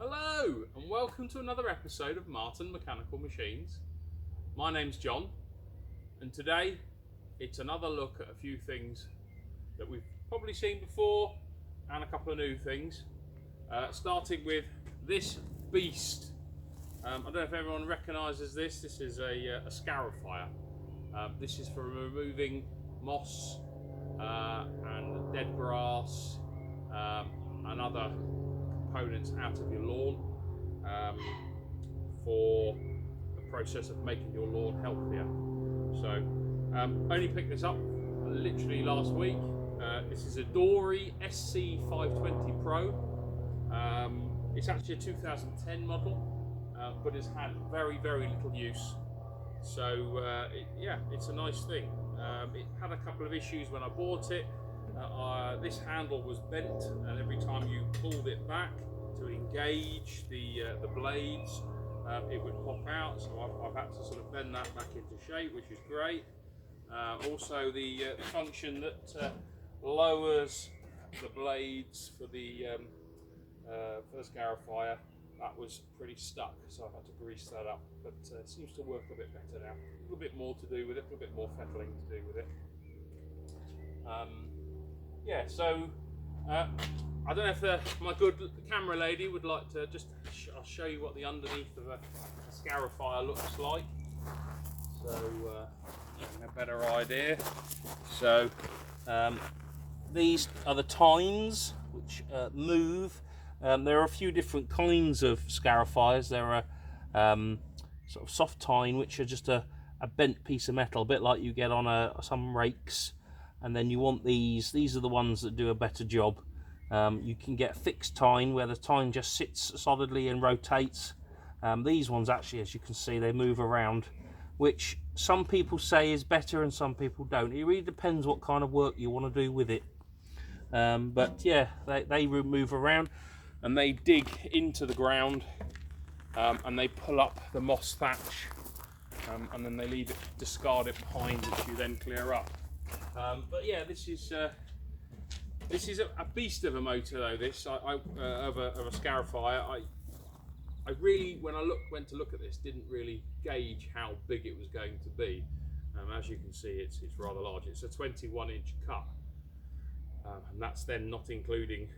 Hello and welcome to another episode of Martin Mechanical Machines. My name's John and today it's another look at a few things that we've probably seen before and a couple of new things. Starting with this beast. I don't know if everyone recognises this. This is a scarifier. This is for removing moss and dead grass and other components out of your lawn for the process of making your lawn healthier. So only picked this up literally last week. This is a Dori SC520 Pro. It's actually a 2010 model, but it's had very little use. So it's a nice thing. It had a couple of issues when I bought it. This handle was bent, and every time you pulled it back to engage the blades, it would pop out. So I've had to sort of bend that back into shape, which is great. Also, the function that lowers the blades for the scarifier, that was pretty stuck, so I've had to grease that up. But it seems to work a bit better now. A little bit more to do with it, a little bit more fettling to do with it. So I don't know if my good camera lady would like to just I'll show you what the underneath of a scarifier looks like, so getting a better idea. So these are the tines which move. There are a few different kinds of scarifiers. There are sort of soft tine, which are just a bent piece of metal, a bit like you get on some rakes. And then you want these are the ones that do a better job. You can get fixed tine, where the tine just sits solidly and rotates. These ones actually, as you can see, they move around, which some people say is better and some people don't. It really depends what kind of work you want to do with it. But yeah, they move around and they dig into the ground, and they pull up the moss thatch, and then they leave it, discard it behind, which you then clear up. But yeah, this is a beast of a motor though. This of a scarifier. I really, when I went to look at this, didn't really gauge how big it was going to be. As you can see, it's rather large. It's a 21-inch cut, and that's then not including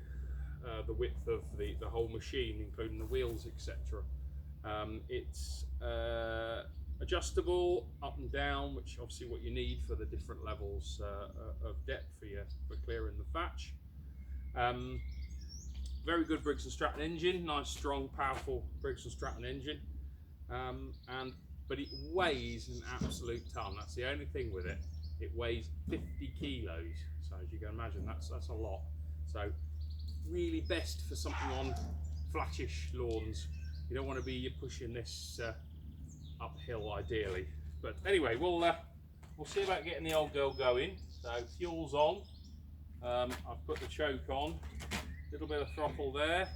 the width of the whole machine, including the wheels, etc. It's adjustable up and down, which obviously what you need for the different levels of depth for clearing the thatch. Very good Briggs & Stratton engine, nice strong powerful Briggs & Stratton engine, but it weighs an absolute ton. That's the only thing with it. It weighs 50 kilos, so as you can imagine, that's a lot. So really best for something on flattish lawns. You don't want to be pushing this uphill ideally. But anyway, we'll see about getting the old girl going. So fuel's on. I've put the choke on. A little bit of throttle there.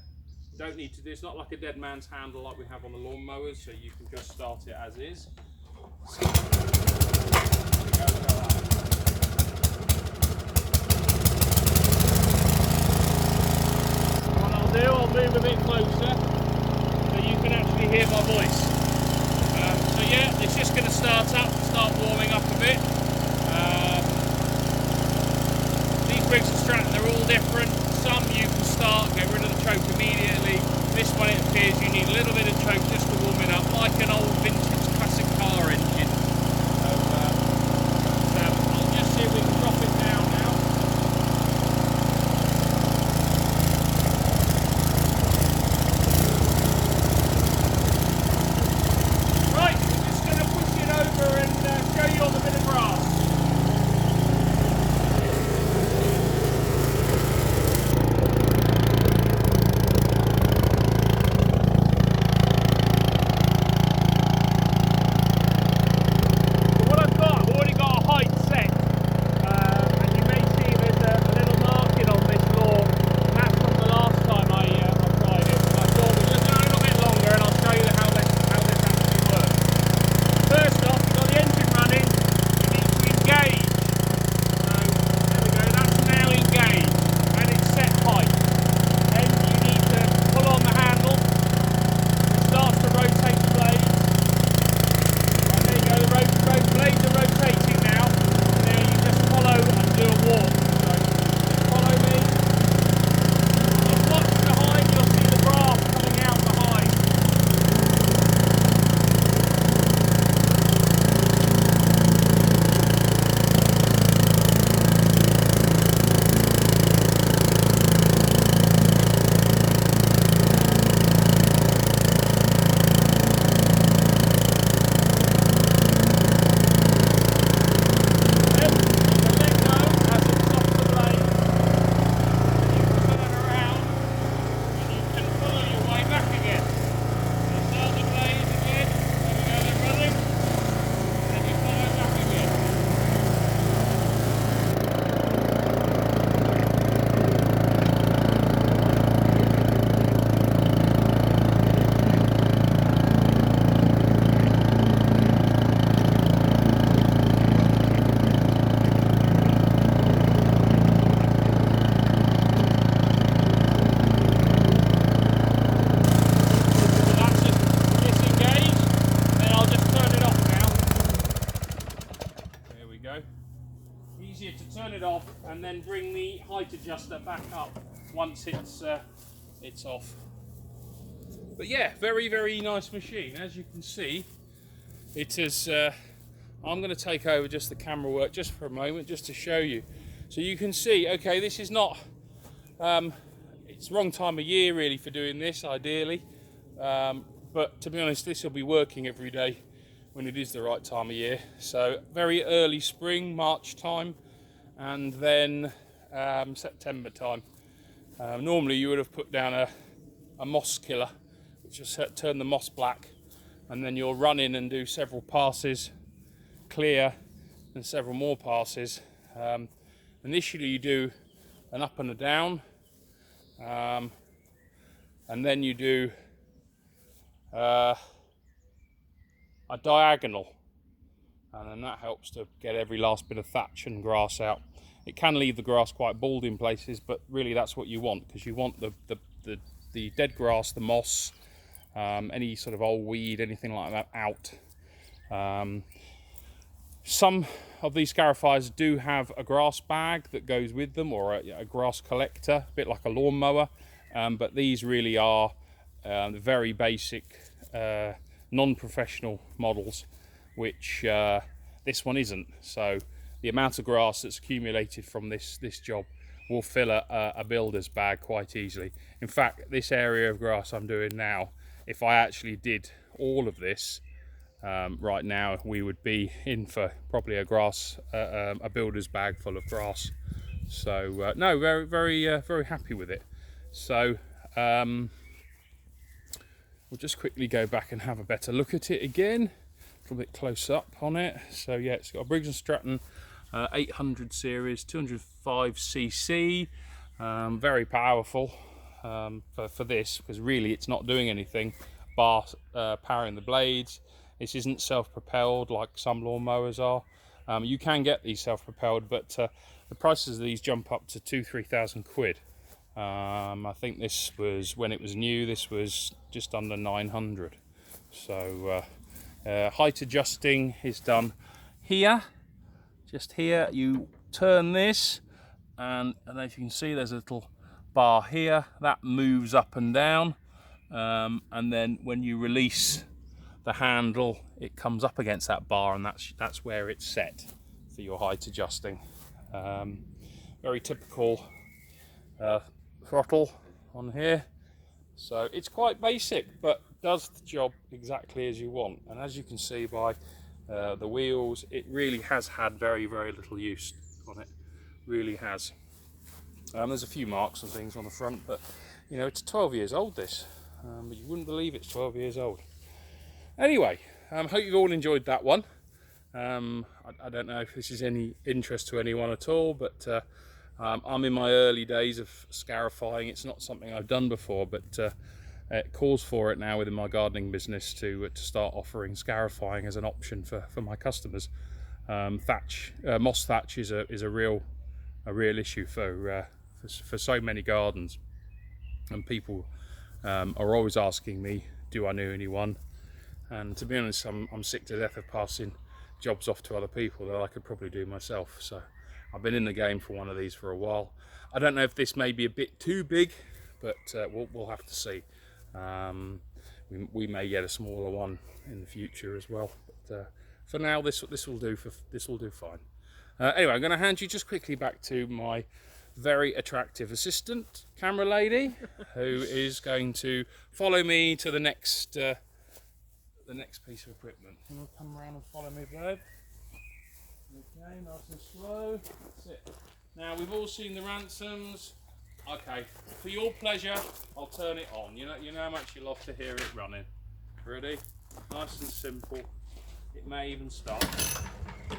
Don't need to do. It's not like a dead man's handle like we have on the lawn mowers, so you can just start it as is. What I'll do, I'll move a bit closer so you can actually hear my voice. So yeah, it's just going to start warming up a bit. These Briggs & Stratton, they're all different. Some you can start, get rid of the choke immediately. This one, it appears you need a little bit of choke just to warm it up, like an old vintage classic car engine. So I'll just see if we can drop it down now. Right, I'm just going to push it over and show you on the bit of grass. adjuster back up once it's off. But yeah, very, very nice machine. As you can see, it is. I'm going to take over just the camera work just for a moment, just to show you. So you can see, okay, this is not. It's the wrong time of year really for doing this, ideally. But to be honest, this will be working every day when it is the right time of year. So very early spring, March time, and then September time. Normally you would have put down a moss killer, which will turn the moss black, and then you'll run in and do several passes, clear, and several more passes. Initially you do an up and a down, and then you do a diagonal, and then that helps to get every last bit of thatch and grass out. It can leave the grass quite bald in places, but really that's what you want, because you want the dead grass, the moss, any sort of old weed, anything like that out. Some of these scarifiers do have a grass bag that goes with them, or a grass collector, a bit like a lawnmower, but these really are very basic non-professional models, which this one isn't. So the amount of grass that's accumulated from this job will fill a builder's bag quite easily. In fact, this area of grass I'm doing now, if I actually did all of this right now, we would be in for probably a builder's bag full of grass. So no, very, very, very happy with it. So we'll just quickly go back and have a better look at it again, a little bit close up on it. So yeah, it's got a Briggs & Stratton 800 series, 205cc, very powerful for this, because really it's not doing anything bar powering the blades. This isn't self-propelled like some lawnmowers are. You can get these self-propelled, but the prices of these jump up to 2,000–3,000 quid. I think this was, when it was new, this was just under 900. So height adjusting is done here. Just here, you turn this, and as you can see, there's a little bar here that moves up and down, and then when you release the handle, it comes up against that bar, and that's where it's set for your height adjusting. Very typical throttle on here, so it's quite basic, but does the job exactly as you want. And as you can see by the wheels, it really has had very, very little use on it, really has. There's a few marks and things on the front, but you know, it's 12 years old this, but you wouldn't believe it's 12 years old. Anyway, hope you've all enjoyed that one. I don't know if this is any interest to anyone at all, but I'm in my early days of scarifying. It's not something I've done before, but it calls for it now within my gardening business to start offering scarifying as an option for my customers. Moss thatch is a real issue for so many gardens, and people are always asking me, do I know anyone? And to be honest, I'm sick to death of passing jobs off to other people that I could probably do myself. So I've been in the game for one of these for a while. I don't know if this may be a bit too big, but we'll have to see. We may get a smaller one in the future as well. But for now, this will do. This will do fine. Anyway, I'm going to hand you just quickly back to my very attractive assistant, camera lady, who is going to follow me to the next piece of equipment. Can you come around and follow me, babe? Okay, nice and slow. That's it. Now, we've all seen the ransoms. Okay, for your pleasure, I'll turn it on. You know how much you love to hear it running. Ready? Nice and simple. It may even start. No,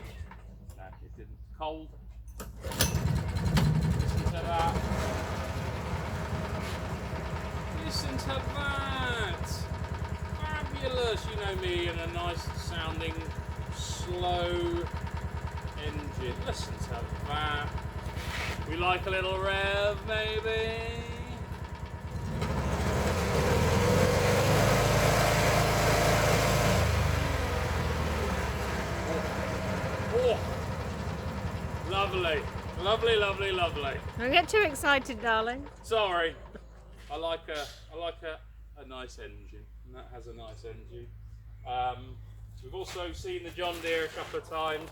it didn't. Cold. Listen to that. Listen to that. Fabulous. You know me, and a nice sounding slow engine. Listen to that. We like a little rev, maybe. Oh, lovely. Lovely, lovely, lovely. Don't get too excited, darling. Sorry. I like a nice engine, and that has a nice engine. We've also seen the John Deere a couple of times.